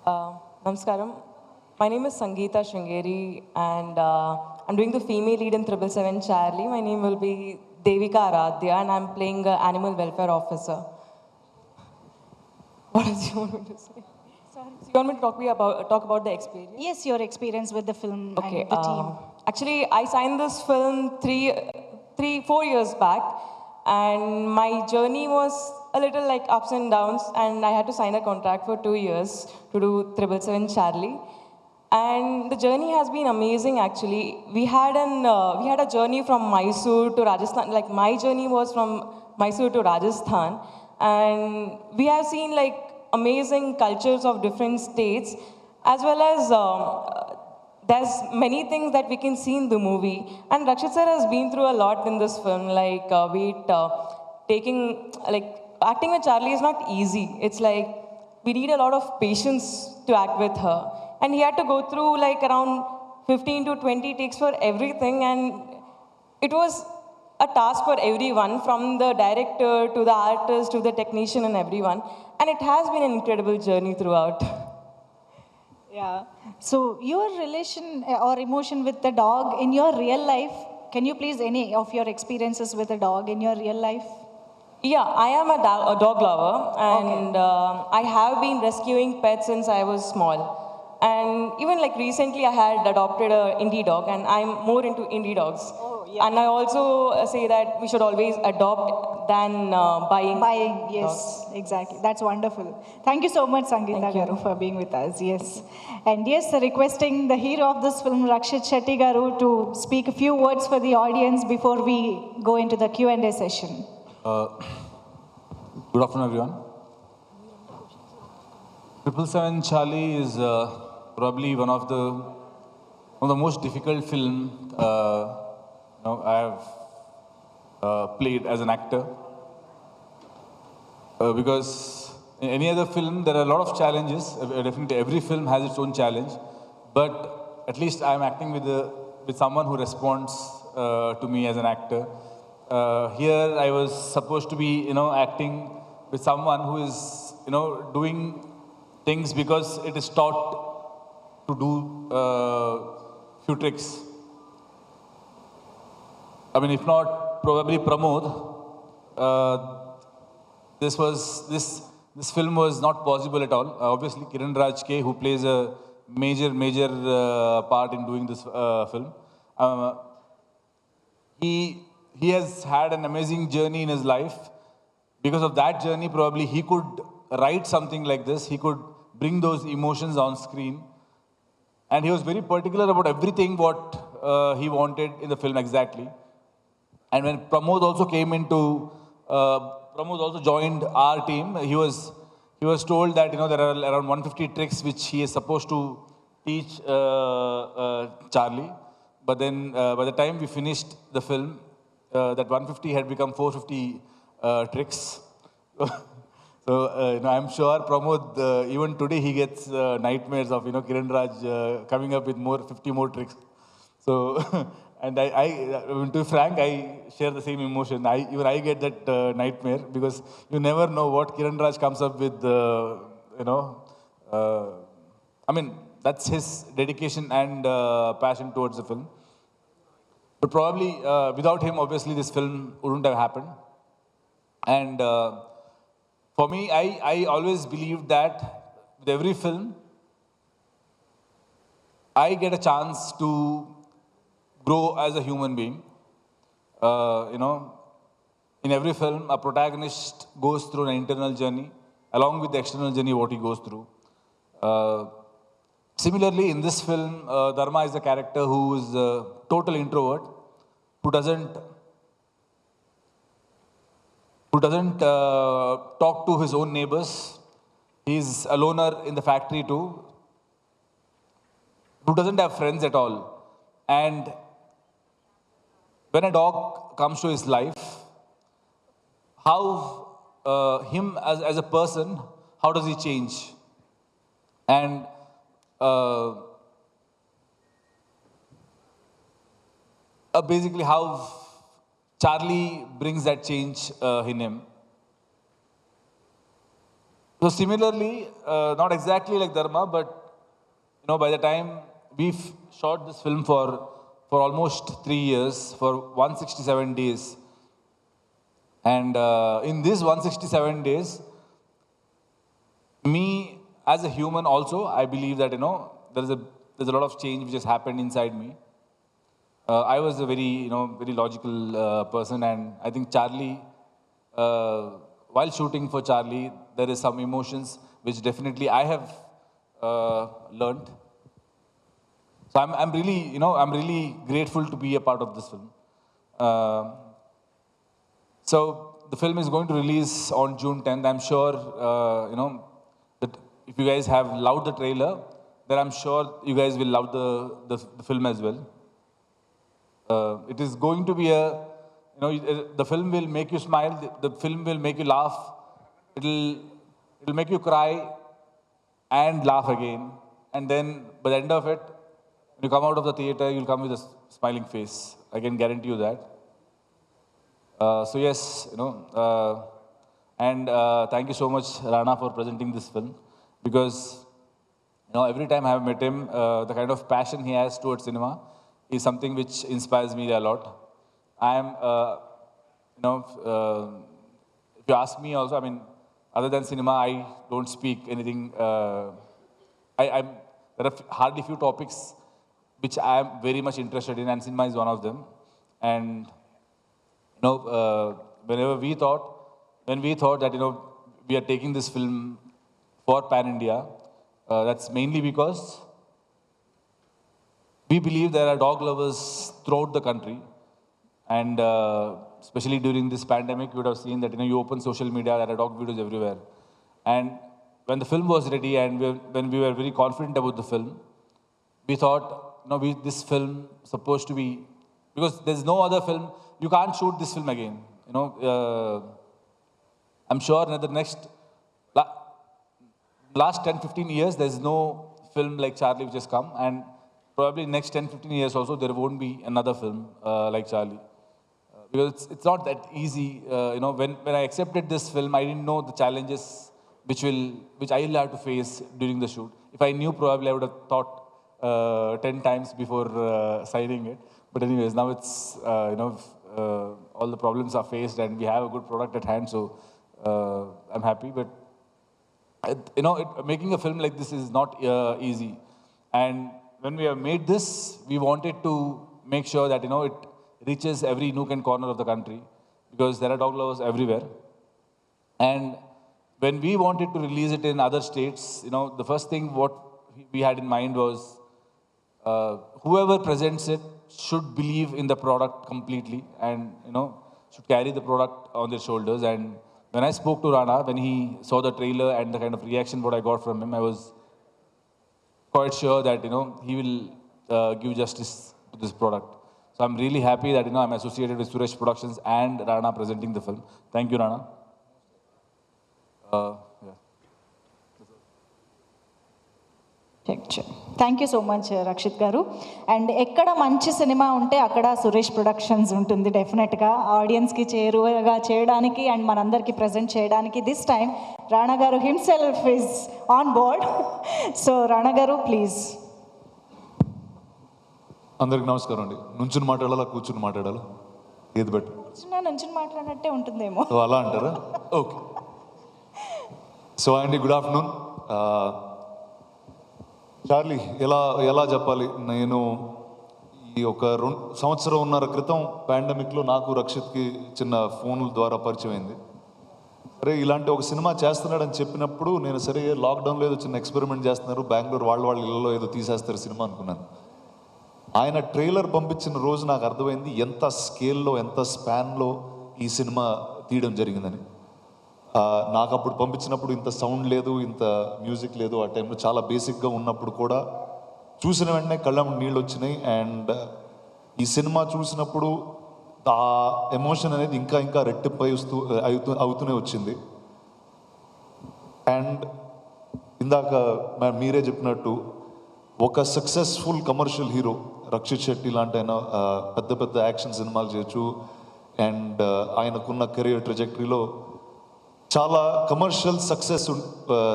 Namaskaram. My name is Sangeeta Shringeri, and I'm doing the female lead in 777 Charlie. My name will be Devika Aradhya, and I'm playing an animal welfare officer. What else you want me to say? Sorry. So you want me to talk about the experience? Yes, your experience with the film Okay. and the team. Actually, I signed this film 4 years back, and my journey was a little like ups and downs, and I had to sign a contract for 2 years to do 777 Charlie. And the journey has been amazing. Actually, we had a journey from Mysore to Rajasthan. Like my journey was from Mysore to Rajasthan, and we have seen like amazing cultures of different states, as well as there's many things that we can see in the movie. And Rakshit sir has been through a lot in this film. Like taking like acting with Charlie is not easy. It's like we need a lot of patience to act with her. And he had to go through like around 15 to 20 takes for everything. And it was a task for everyone, from the director to the artist to the technician and everyone. And it has been an incredible journey throughout. Yeah. So your relation or emotion with the dog in your real life, can you please any of your experiences with the dog in your real life? Yeah, I am a dog lover, and I have been rescuing pets since I was small. And even like recently, I had adopted a indie dog, and I'm more into indie dogs. Oh, yeah. And I also say that we should always adopt than buying. Buying, yes, dogs. exactly. That's wonderful. Thank you so much, Sangeeta Thank you. Garu, for being with us. Yes. And yes, requesting the hero of this film, Rakshit Shetty Garu, to speak a few words for the audience before we go into the Q&A session. Good afternoon, everyone. 777 Charlie is probably one of the most difficult film I have played as an actor. Because in any other film, there are a lot of challenges. Definitely, every film has its own challenge. But at least I am acting with someone who responds to me as an actor. Here, I was supposed to be, acting with someone who is, doing things because it is taught to do few tricks. I mean, if not, probably Pramod. This film was not possible at all. Obviously, Kiran Raj K, who plays a major part in doing this film. He has had an amazing journey in his life. Because of that journey, probably he could write something like this. He could bring those emotions on screen. And he was very particular about everything what he wanted in the film exactly. And when Pramod also came into, Pramod also joined our team. He was told that there are around 150 tricks which he is supposed to teach Charlie. But then by the time we finished the film, that 150 had become 450 tricks. So I'm sure Pramod, even today he gets nightmares of Kiran Raj coming up with 50 more tricks. So and to be frank, I share the same emotion. Even I get that nightmare because you never know what Kiran Raj comes up with. I mean, that's his dedication and passion towards the film. But probably without him, obviously, this film wouldn't have happened. And for me, I always believed that with every film, I get a chance to grow as a human being. In every film, a protagonist goes through an internal journey, along with the external journey, what he goes through. Similarly, in this film, Dharma is a character who is a total introvert, who doesn't talk to his own neighbors. He's a loner in the factory too, who doesn't have friends at all. And when a dog comes to his life, how him as a person, how does he change? And basically how Charlie brings that change in him. So similarly, not exactly like Dharma, but by the time we've shot this film for almost 3 years, for 167 days, and in these 167 days, me as a human also, I believe that there's a lot of change which has happened inside me. I was a very logical person, and I think Charlie, while shooting for Charlie, there is some emotions which definitely I have learned. So I'm really grateful to be a part of this film. So the film is going to release on June 10th. I'm sure that if you guys have loved the trailer, then I'm sure you guys will love the film as well. It is going to be the film will make you smile, the film will make you laugh, it'll make you cry and laugh again. And then by the end of it, when you come out of the theater, you'll come with a smiling face. I can guarantee you that. So yes, and thank you so much, Rana, for presenting this film, because every time I have met him, the kind of passion he has towards cinema is something which inspires me a lot. I am, if you ask me also, I mean, other than cinema, I don't speak anything. There are hardly few topics which I am very much interested in, and cinema is one of them. And when we thought that we are taking this film for Pan India, that's mainly because we believe there are dog lovers throughout the country, and especially during this pandemic, you would have seen that you open social media, there are dog videos everywhere. And when the film was ready, and when we were very confident about the film, we thought, this film supposed to be, because there's no other film, you can't shoot this film again. I'm sure in the last 10-15 years, there's no film like Charlie which has come, and probably next 10-15 years also, there won't be another film like Charlie. Because it's not that easy. When I accepted this film, I didn't know the challenges which I will have to face during the shoot. If I knew, probably I would have thought 10 times before signing it. But anyways, now it's, all the problems are faced, and we have a good product at hand, so I'm happy. But, making a film like this is not easy. And when we have made this, we wanted to make sure that, it reaches every nook and corner of the country, because there are dog lovers everywhere. And when we wanted to release it in other states, the first thing what we had in mind was whoever presents it should believe in the product completely, and should carry the product on their shoulders. And when I spoke to Rana, when he saw the trailer and the kind of reaction what I got from him, I was quite sure that he will give justice to this product. So I'm really happy that I'm associated with Suresh Productions and Rana presenting the film. Thank you, Rana. Thank you so much Rakshit garu. And ఎక్కడ మంచి cinema ఉంటే అక్కడ Suresh productions ఉంటుంది డెఫినెట్గా, ఆడియన్స్కి చేరువగా చేయడానికి and మనందరికీ present చేయడానికి. దిస్ టైమ్ రాణా గారు himself is on board. So Rana గారు, ప్లీజ్. అందరికి నమస్కారం అండి. నుంచుని మాట్లాడాలా, కూర్చుని మాట్లాడాలా, ఏది బెటర్? నుంచుని మాట్లాడినట్టే ఉంటుందేమో. అలా అంటారా? ఓకే. సో అండి, గుడ్ ఆఫ్టర్నూన్. చార్లీ, ఎలా చెప్పాలి, నేను ఈ ఒక 2 సంవత్సరంన్నర క్రితం పాండమిక్లో నాకు రక్షిత్కి చిన్న ఫోన్ల ద్వారా పరిచయం అయింది. సరే, ఇలాంటి ఒక సినిమా చేస్తున్నాడని చెప్పినప్పుడు నేను సరే లాక్డౌన్లో ఏదో చిన్న ఎక్స్పెరిమెంట్ చేస్తున్నారు, బెంగళూరు వాళ్ళ ఇళ్ళలో ఏదో తీసేస్తారు సినిమా అనుకున్నాను. ఆయన ట్రైలర్ పంపించిన రోజు నాకు అర్థమైంది ఎంత స్కేల్లో, ఎంత స్పాన్లో ఈ సినిమా తీయడం జరిగిందని. నాకు అప్పుడు పంపించినప్పుడు ఇంత సౌండ్ లేదు, ఇంత మ్యూజిక్ లేదు. ఆ టైంలో చాలా బేసిక్గా ఉన్నప్పుడు కూడా చూసిన వెంటనే కళ్ళ నీళ్ళు వచ్చినాయి. అండ్ ఈ సినిమా చూసినప్పుడు ఆ ఎమోషన్ అనేది ఇంకా రెట్టింపై అవుతూనే వచ్చింది. అండ్ ఇందాక మీరే చెప్పినట్టు ఒక successful commercial hero Rakshit Shetty లాంటి ఆయన పెద్ద యాక్షన్ సినిమాలు చేయొచ్చు. అండ్ ఆయనకున్న కెరియర్ ట్రెజెక్టరీలో చాలా కమర్షియల్ సక్సెస్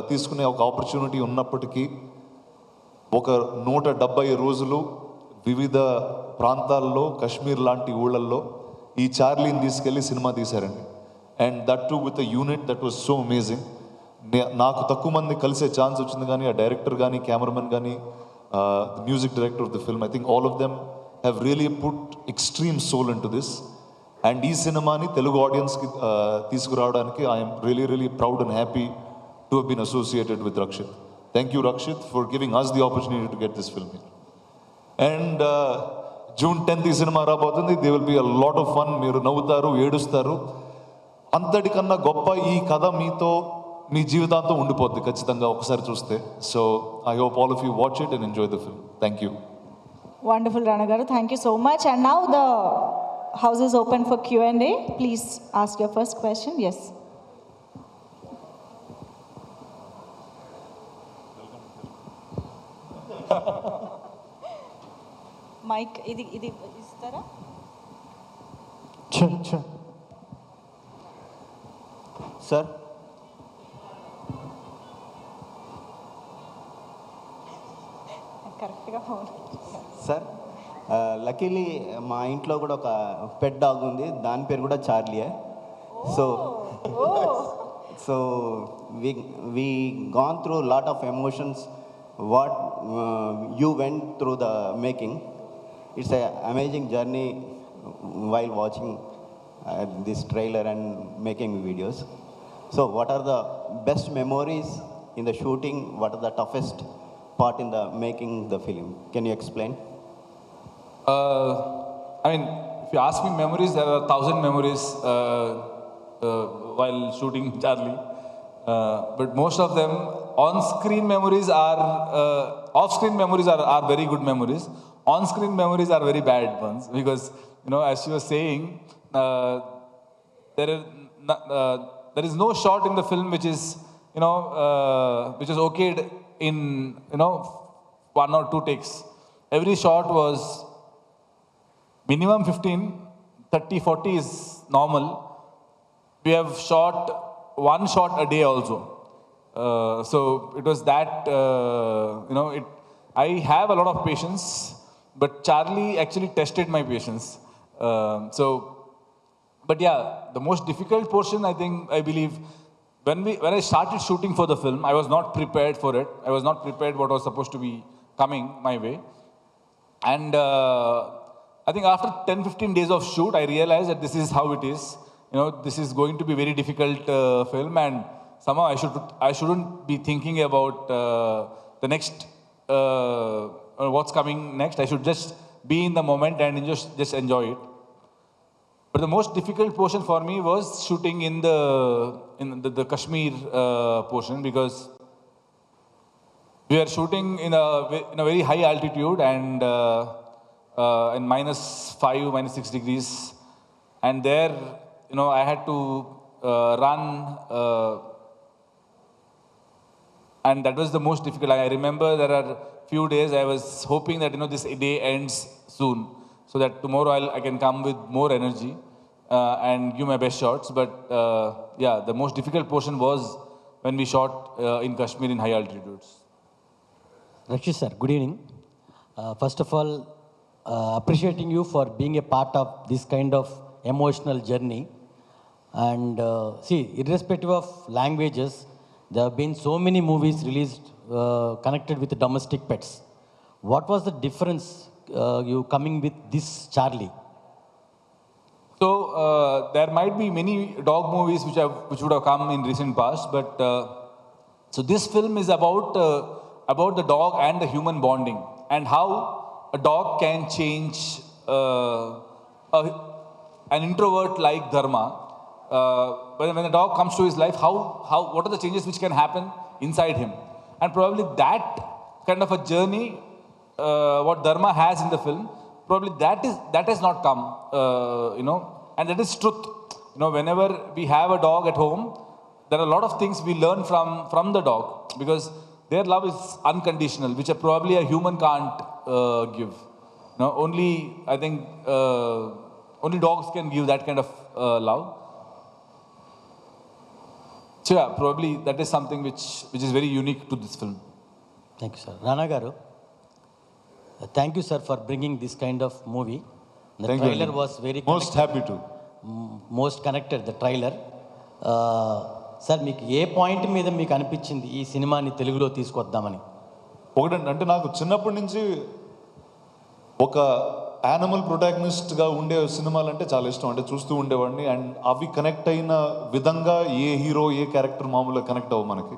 తీసుకునే ఒక ఆపర్చునిటీ ఉన్నప్పటికీ ఒక 170 రోజులు వివిధ ప్రాంతాల్లో కాశ్మీర్ లాంటి ఊళ్ళల్లో ఈ చార్లీని తీసుకెళ్ళి సినిమా తీశారండి. And that too with a unit that was so amazing. నాకు తక్కువ మంది కలిసే ఛాన్స్ వచ్చింది, కానీ ఆ డైరెక్టర్ కానీ కెమెరామెన్ కానీ music director of the film, I think all of them have really put extreme soul in to this. And ఈ సినిమాని తెలుగు ఆడియన్స్కి తీసుకురావడానికి I'm really proud and happy to have been associated with Rakshit. Thank you, Rakshit, for giving us the opportunity to get this film here. And June 10th ఈ cinema రాబోతుంది. They will be a lot of fun. మీరు నవ్వుతారు, ఏడుస్తారు. అంతటికన్నా గొప్ప ఈ కథ మీతో మీ జీవితాంతం ఉండిపోద్ది ఖచ్చితంగా ఒకసారి చూస్తే. So I hope all of you watch it and enjoy the film. Thank you. Wonderful, Rana garu. Thank you so much. And now the house is open for Q&A. Please ask your first question. Yes. Mike, ఇది ఇస్తారా? Sure. Sir. కరెక్ట్గా phone. Sir, luckily మా ఇంట్లో కూడా ఒక pet dog ఉంది. దాని పేరు కూడా చార్లీయే. So we gone through a lot of emotions what you went through the making. It's a amazing journey while watching this trailer and making videos. So what are the best memories in the shooting? What are the toughest part in the making the film? Can you explain? I mean, if you ask me memories, there are 1,000 memories while shooting Charlie. But most of them on-screen memories are, off-screen memories are very good memories. On-screen memories are very bad ones because, you know, as you were saying, there is no shot in the film which is, you know, which is okayed in, you know, 1 or 2 takes. Every shot was minimum 15, 30, 40 is normal. We have shot 1 shot a day also. So it was that, you know, I have a lot of patience, but Charlie actually tested my patience. But yeah, the most difficult portion, I believe, when I started shooting for the film, I was not prepared for it. I was not prepared what was supposed to be coming my way. And I think after 10-15 days of shoot, I realized that this is how it is. You know, this is going to be very difficult film, and somehow I shouldn't be thinking about the next, what's coming next. I should just be in the moment and just enjoy it. But the most difficult portion for me was shooting in the Kashmir portion, because we are shooting in a very high altitude and in -5, -6 degrees, and there, you know, I had to run, and that was the most difficult. I remember there are few days I was hoping that, you know, this day ends soon, so that tomorrow I can come with more energy and give my best shots. But yeah, the most difficult portion was when we shot in Kashmir in high altitudes. Rakshit sir, good evening. First of all, appreciating you for being a part of this kind of emotional journey. And see, irrespective of languages, there have been so many movies released connected with domestic pets. What was the difference you coming with this Charlie? So there might be many dog movies which would have come in recent past, but so this film is about the dog and the human bonding, and how a dog can change an introvert like Dharma. When a dog comes to his life, what are the changes which can happen inside him? And probably that kind of a journey, what Dharma has in the film, probably that has not come, you know, and that is truth. You know, whenever we have a dog at home, there are a lot of things we learn from the dog, because their love is unconditional, which probably a human can't give. You know, I think only dogs can give that kind of love. So yeah, probably that is something which is very unique to this film. Thank you, sir. Rana garu, thank you, sir, for bringing this kind of movie. The Thank you, trailer Andy. was very Most happy to. most connected, the trailer. Sir మీకు ఏ point మీద మీకు అనిపించింది ఈ సినిమాని తెలుగులో తీసుకొద్దామని? ఒకటండి, అంటే నాకు చిన్నప్పటి నుంచి ఒక యానిమల్ ప్రొటాగనిస్ట్గా ఉండే సినిమాలు అంటే చాలా ఇష్టం, అంటే చూస్తూ ఉండేవాడిని. అండ్ అవి కనెక్ట్ అయిన విధంగా ఏ హీరో ఏ క్యారెక్టర్ మామూలుగా కనెక్ట్ అవ్వ మనకి.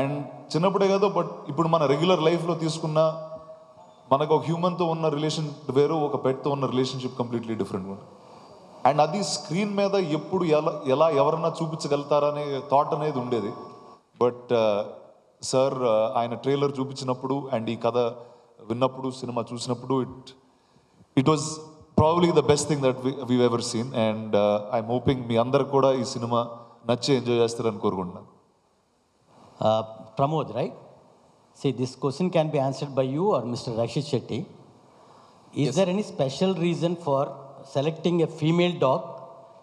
అండ్ చిన్నప్పుడే కాదు, బట్ ఇప్పుడు మన రెగ్యులర్ లైఫ్లో తీసుకున్న మనకు ఒక హ్యూమన్తో ఉన్న రిలేషన్ వేరు, ఒక పెట్తో ఉన్న రిలేషన్షిప్ కంప్లీట్లీ డిఫరెంట్ ఉంది. అండ్ అది స్క్రీన్ మీద ఎప్పుడు ఎలా ఎవరన్నా చూపించగలుగుతారనే థాట్ అనేది ఉండేది. బట్ సార్ ఆయన ట్రైలర్ చూపించినప్పుడు అండ్ ఈ కథ విన్నప్పుడు, సినిమా చూసినప్పుడు it was probably the best thing that we ever seen. And I'm hoping మీ అందరు కూడా ఈ సినిమా నచ్చి ఎంజాయ్ చేస్తారని కోరుకుంటున్నాను. Pramod, right? See, this question can be answered by you or Mr. Rakshit Shetty. Is there any special reason for selecting a female dog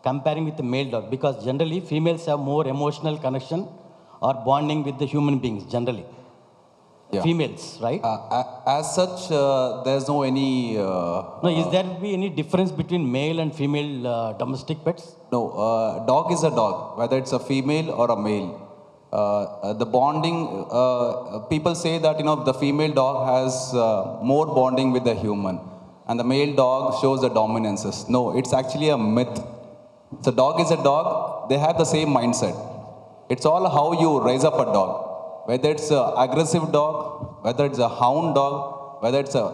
comparing with a male dog? Because generally females have more emotional connection or bonding with the human beings generally. Yeah. Females, right? As such, there's no any. No, is there be any difference between male and female domestic pets? No, dog is a dog, whether it's a female or a male. The bonding, people say that the female dog has more bonding with the human, and the male dog shows the dominances. No, it's actually a myth. So dog is a dog. They have the same mindset. It's all how you raise up a dog. Whether it's an aggressive dog, whether it's a hound dog, whether it's a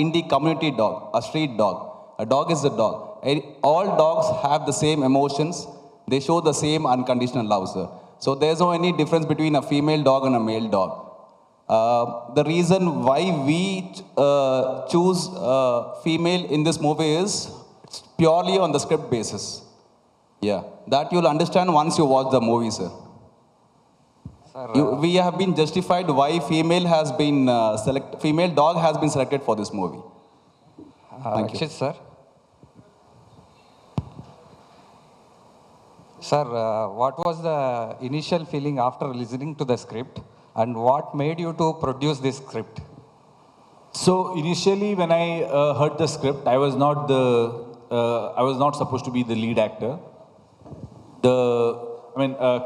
indie community dog, a street dog. A dog is a dog. All dogs have the same emotions. They show the same unconditional love, sir. So there's no any difference between a female dog and a male dog. The reason why we choose female in this movie is purely on the script basis. Yeah, that you'll understand once you watch the movie, sir. We have been justified why female dog has been selected for this movie. Thank you. Rakshit, sir. Sir, what was the initial feeling after listening to the script, and what made you to produce this script? So initially, when I heard the script, I was not supposed to be the lead actor.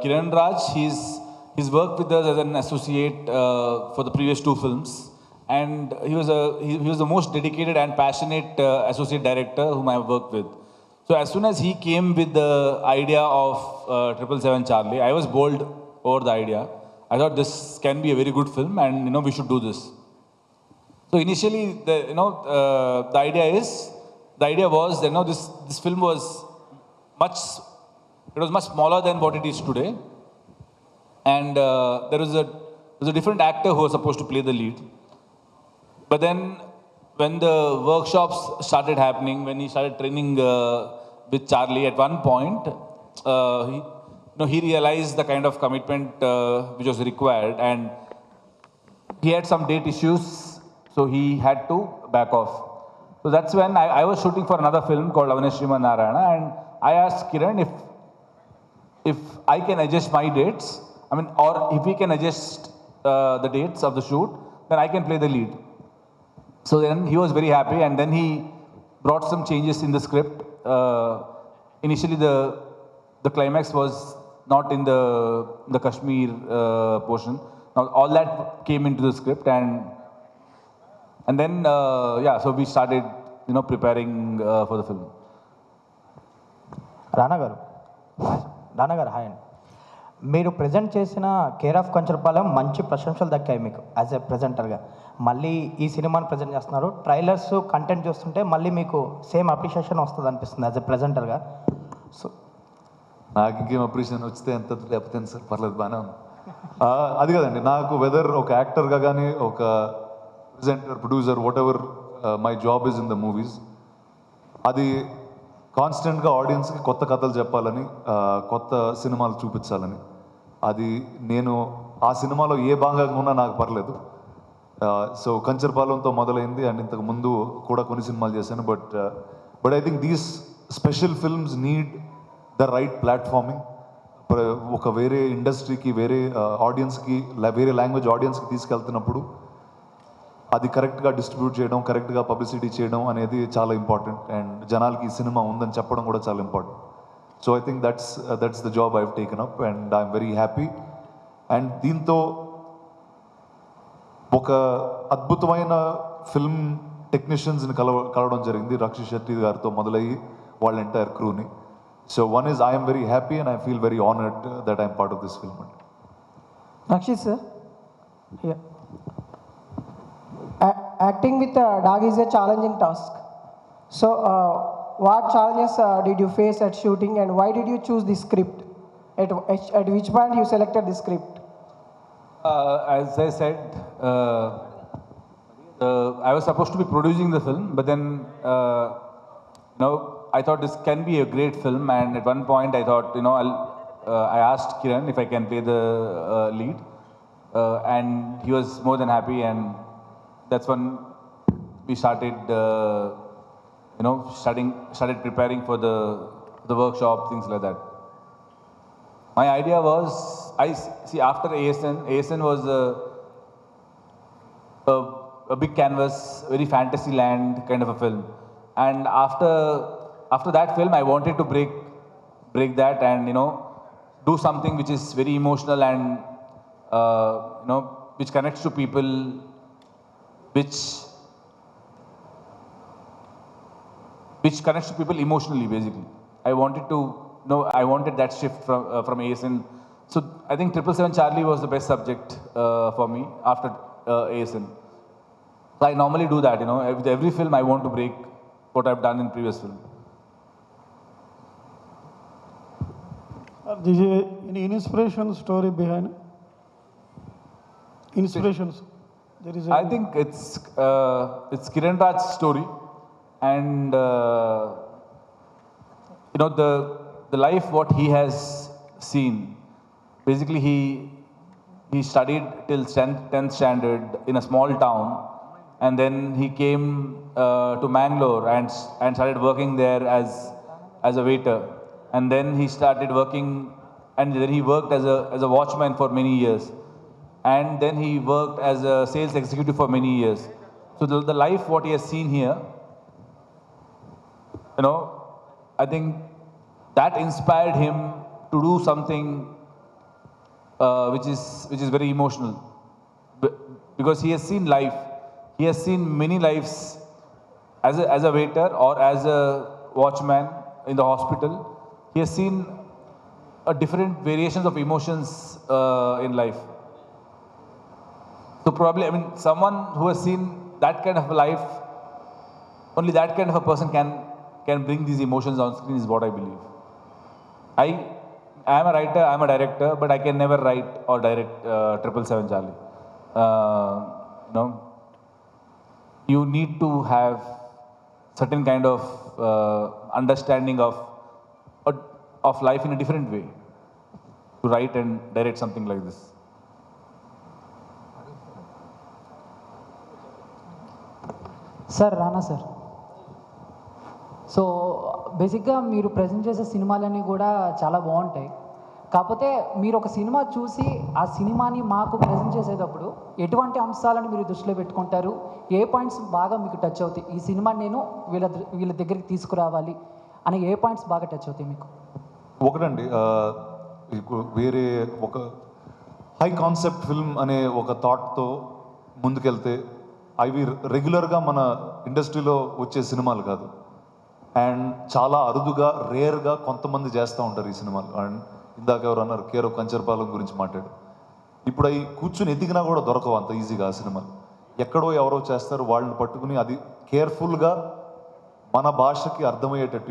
Kiran Raj, he's worked with us as an associate for the previous 2 films, and he was the most dedicated and passionate associate director whom I have worked with. So as soon as he came with the idea of 777 Charlie, I was bowled over the idea. I thought this can be a very good film, and we should do this. So initially, the idea was that this film was much smaller than what it is today, and there was a different actor who was supposed to play the lead. But then, when the workshops started happening, when he started training with Charlie, at one point, he realized the kind of commitment which was required, and he had some date issues, so he had to back off. So that's when I was shooting for another film called Avaneshriman Narayana, and I asked Kiran if I can adjust my dates, or if we can adjust the dates of the shoot, then I can play the lead. So then he was very happy, and then he brought some changes in the script. Initially, the climax was not in the Kashmir portion. Now all that came into the script, and then so we started preparing for the film. రానా గారు hi అండి. మీరు present చేసిన care of Kancharapalem మంచి ప్రశంసలు దక్కాయి మీకు as a ప్రజెంటర్గా. మళ్ళీ ఈ సినిమాని ప్రజెంట్ చేస్తున్నారు. ట్రైలర్స్ కంటెంట్ చూస్తుంటే మళ్ళీ మీకు సేమ్ అప్రిషియేషన్ వస్తుంది అనిపిస్తుంది యాజ్ ఎ ప్రజెంటర్గా. సో నాకు ఇంకేం అప్రిషియేషన్ వచ్చితే ఎంత లేకపోతే సార్ పర్లేదు, బాగానే ఉంది. అది కదండి, నాకు వెదర్ ఒక యాక్టర్గా కానీ ఒక presenter, producer, what ever my job is in the movies, అది కాన్స్టెంట్గా ఆడియన్స్కి కొత్త కథలు చెప్పాలని, కొత్త సినిమాలు చూపించాలని. అది నేను ఆ సినిమాలో ఏ భాగంగా ఉన్నా నాకు పర్లేదు. సో కంచరపాలెంతో మొదలైంది, అండ్ ఇంతకు ముందు కూడా కొన్ని సినిమాలు చేశాను. But I think these special films need the right platforming. ఒక వేరే ఇండస్ట్రీకి, వేరే ఆడియన్స్కి, వేరే లాంగ్వేజ్ ఆడియన్స్కి తీసుకెళ్తున్నప్పుడు అది కరెక్ట్గా డిస్ట్రిబ్యూట్ చేయడం, కరెక్ట్గా పబ్లిసిటీ చేయడం అనేది చాలా ఇంపార్టెంట్. అండ్ జనాలకి ఈ సినిమా ఉందని చెప్పడం కూడా చాలా important. So I think that's the job I have taken up and I'm very happy. And దీంతో ఒక అద్భుతమైన ఫిల్మ్ టెక్నీషియన్స్ని కలవడం జరిగింది. రక్షిత్ శెట్టి గారితో మొదలయ్యి వాళ్ళ ఎంటైర్ క్రూని. So one is I'm very happy and I feel very honoured that I'm part of this film. Rakshit sir, yeah. Acting with a dog is a challenging task. So, what challenges did you face at shooting, and why did you choose the script? At which point you selected the script? As I said, I was supposed to be producing the film, but then I thought this can be a great film, and at one point I thought, I asked Kiran if I can play the lead, and he was more than happy, and that's when we started, started preparing for the workshop, things like that. My idea was, after ASN was a big canvas, very fantasy land kind of a film, and after that film, I wanted to break that and do something which is very emotional and which connects to people, which connects to people emotionally, basically. I wanted that shift from ASN. So I think 777 Charlie was the best subject for me after ASN. So I normally do that, with every film I want to break what I've done in previous film. Is there any inspiration story behind? Inspirations. There is. I think it's Kiran Raj's story, and the life what he has seen. Basically, he studied till 10th standard in a small town, and then he came to Mangalore and started working there as a waiter, and then he started working, and then he worked as a watchman for many years. And then he worked as a sales executive for many years. So the life what he has seen here, I think that inspired him to do something which is very emotional, because he has seen life. He has seen many lives as a waiter or as a watchman in the hospital. He has seen different variations of emotions in life. So probably, someone who has seen that kind of a life, only that kind of a person can bring these emotions on screen, is what I believe. I am a writer, I am a director, but I can never write or direct 777 Charlie. You need to have certain kind of understanding of life in a different way to write and direct something like this. Sir Rana sir, so బేసిక్గా మీరు present చేసే సినిమాలన్నీ కూడా చాలా బాగుంటాయి. కాకపోతే మీరు ఒక సినిమా చూసి ఆ సినిమాని మాకు ప్రజెంట్ చేసేటప్పుడు ఎటువంటి అంశాలను మీరు దృష్టిలో పెట్టుకుంటారు? ఏ పాయింట్స్ బాగా మీకు టచ్ అవుతాయి? ఈ సినిమాని నేను వీళ్ళ దగ్గరికి తీసుకురావాలి అని ఏ పాయింట్స్ బాగా టచ్ అవుతాయి మీకు? ఒకటండి, వేరే ఒక హై కాన్సెప్ట్ ఫిల్మ్ అనే ఒక థాట్తో ముందుకెళ్తే అవి రెగ్యులర్గా మన ఇండస్ట్రీలో వచ్చే సినిమాలు కాదు. అండ్ చాలా అరుదుగా, రేర్గా కొంతమంది చేస్తూ ఉంటారు ఈ సినిమాలు. అండ్ ఇందాక ఎవరు అన్నారు, కేరో కంచర్పాలెం గురించి మాట్లాడు. ఇప్పుడు అవి కూర్చుని ఎదిగినా కూడా దొరకవు అంత ఈజీగా ఆ సినిమాలు. ఎక్కడో ఎవరో చేస్తారు, వాళ్ళని పట్టుకుని అది కేర్ఫుల్గా మన భాషకి అర్థమయ్యేటట్టు.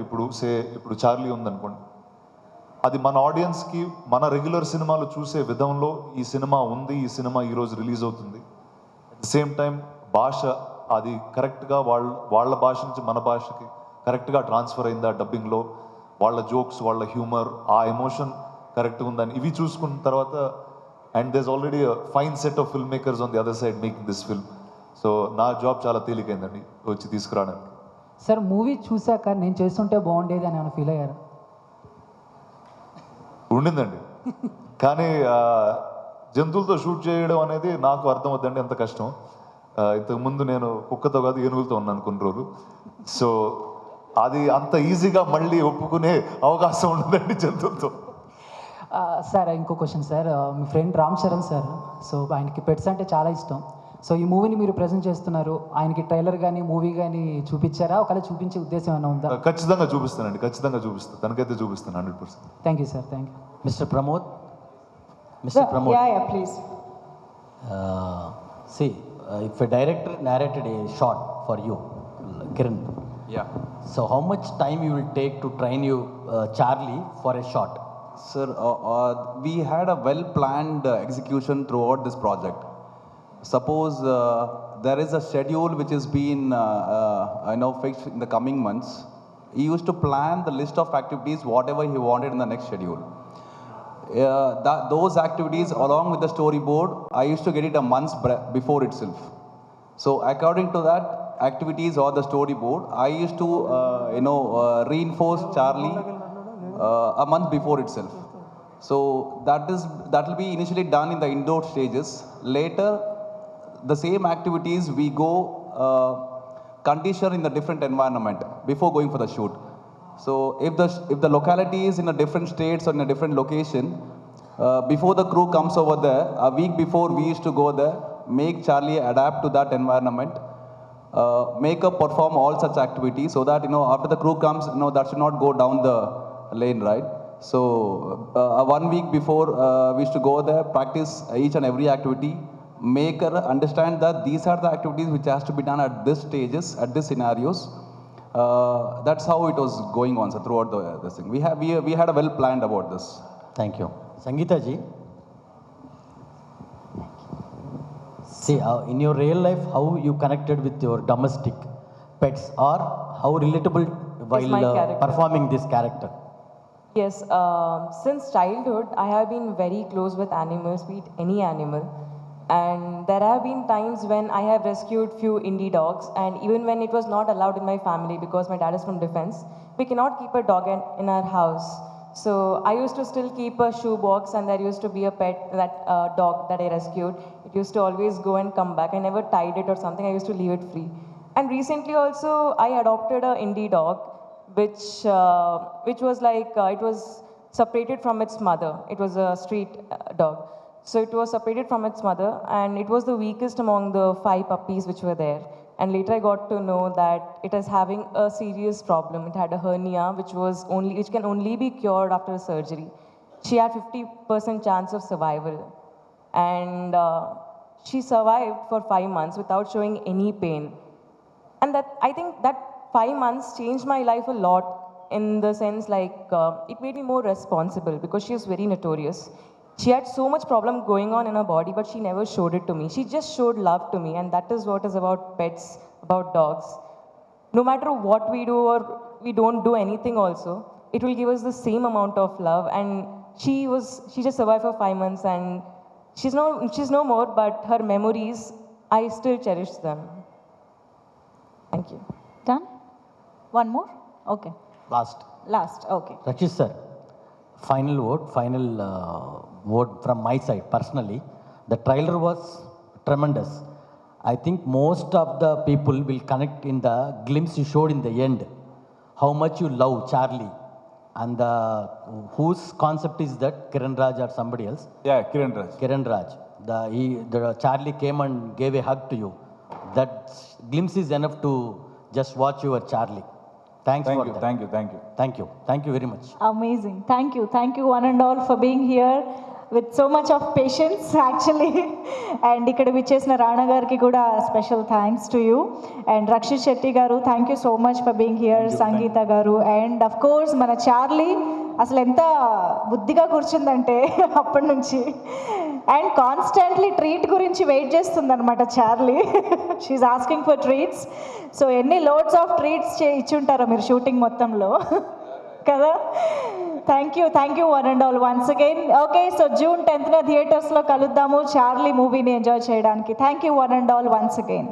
ఇప్పుడు చార్లీ ఉందనుకోండి, అది మన ఆడియన్స్కి మన రెగ్యులర్ సినిమాలు చూసే విధంలో ఈ సినిమా ఉంది, ఈ సినిమా ఈరోజు రిలీజ్ అవుతుంది. అట్ ద సేమ్ టైం భాష అది కరెక్ట్గా వాళ్ళ భాష నుంచి మన భాషకి కరెక్ట్గా ట్రాన్స్ఫర్ అయిందా డబ్బింగ్లో, వాళ్ళ జోక్స్, వాళ్ళ హ్యూమర్, ఆ ఎమోషన్ కరెక్ట్గా ఉందని ఇవి చూసుకున్న తర్వాత, and there's already fine set of film makers on the other side making this film. So నా జాబ్ చాలా తేలికైందండి వచ్చి తీసుకురావడానికి. సార్, మూవీ చూశాక నేను చేస్తుంటే బాగుండేది అని ఏమైనా ఫీల్ అయ్యారు? ఉండిందండి. కానీ జంతువులతో షూట్ చేయడం అనేది నాకు అర్థమవుతుందండి ఎంత కష్టం. ఇంతకుముందు నేను కుక్కతో కాదు ఏనుగులతో ఉన్నాను కొన్ని రోజులు. సో అది అంత ఈజీగా మళ్ళీ ఒప్పుకునే అవకాశం ఉండదండి జంతువులతో. సార్ ఇంకో క్వశ్చన్ సార్, మీ friend Ram Charan sir, so ఆయనకి పెట్స్ అంటే చాలా ఇష్టం. సో ఈ మూవీని మీరు ప్రజెంట్ చేస్తున్నారు, ఆయనకి ట్రైలర్ కానీ మూవీ కానీ చూపించారా? ఒకవేళ చూపించే ఉద్దేశం ఏమైనా ఉందా? ఖచ్చితంగా చూపిస్తానండి, ఖచ్చితంగా చూపిస్తాను, తనకైతే చూపిస్తాను 100%. Thank you sir, thank you. Mister Pramod, mister Pramod. Yeah, please. See, if a director narrated a shot for you, Kiran, Yeah. so how much time you will take to train you Charlie for a shot? Sir, we had a well-planned execution throughout this project. Suppose there is a schedule which has been fixed in the coming months. He used to plan the list of activities, whatever he wanted in the next schedule. Those activities along with the storyboard, I used to get it a month before itself. So according to that activities or the storyboard, I used to reinforce Charlie a month before itself. So that will be initially done in the indoor stages. Later, the same activities we go condition in the different environment before going for the shoot. So if the locality is in a different states or in a different location, before the crew comes over there, a week before we used to go there, make Charlie adapt to that environment, make up perform all such activities so that after the crew comes, that should not go down the lane, right? So 1 week before we used to go there, practice each and every activity, make her understand that these are the activities which has to be done at this stages, at these scenarios. That's how it was going on, sir, throughout this thing. We had a well planned about this. Thank you. Sangeeta ji, see, in your real life, how you connected with your domestic pets, or how relatable while my character. performing this character? Yes, since childhood, I have been very close with animals, be it any animal. And there have been times when I have rescued few indie dogs, and even when it was not allowed in my family because my dad is from defense, we cannot keep a dog in our house. So I used to still keep a shoe box, and there used to be a pet, that dog that I rescued. It used to always go and come back. I never tied it or something. I used to leave it free. And recently also, I adopted a indie dog, which was like, it was separated from its mother. It was a street dog. So it was separated from its mother, and it was the weakest among the 5 puppies which were there. And later I got to know that it is having a serious problem. It had a hernia, which can only be cured after a surgery. She had 50% chance of survival, and she survived for 5 months without showing any pain. And that, I think that 5 months changed my life a lot, in the sense like it made me more responsible, because she was very notorious. She had so much problem going on in her body, but she never showed it to me. She just showed love to me, and that is what is about pets, about dogs. No matter what we do or we don't do anything also, it will give us the same amount of love. And she just survived for 5 months, and she's no more, but her memories, I still cherish them. Thank you. Done? One more? Okay. Last, okay. Rakshit sir, final word from my side personally. The trailer was tremendous. I think most of the people will connect in the glimpse you showed in the end, how much you love Charlie, and whose concept is that, Kiran Raj or somebody else? Yeah, Kiran Raj. The Charlie came and gave a hug to you. That glimpse is enough to just watch your Charlie. Thanks for that. Thank you very much. Amazing. Thank you one and all for being here with so much of patience actually. And ikkada vichesina Rana gariki kuda special thanks to you. And Rakshit Shetty garu, thank you so much for being here. Sangeeta garu, and of course mana Charlie అసలు ఎంత బుద్ధిగా కూర్చుందంటే అప్పటి నుంచి, and constantly treat గురించి wait చేస్తుందన్నమాట Charlie. She's asking for treats. So ఎన్ని loads of treats ఇచ్చుంటారో మీరు షూటింగ్ మొత్తంలో కదా. Thank you one and all once again. Okay, so June 10th థియేటర్స్లో కలుద్దాము చార్లీ మూవీని ఎంజాయ్ చేయడానికి. Thank you one and all once again.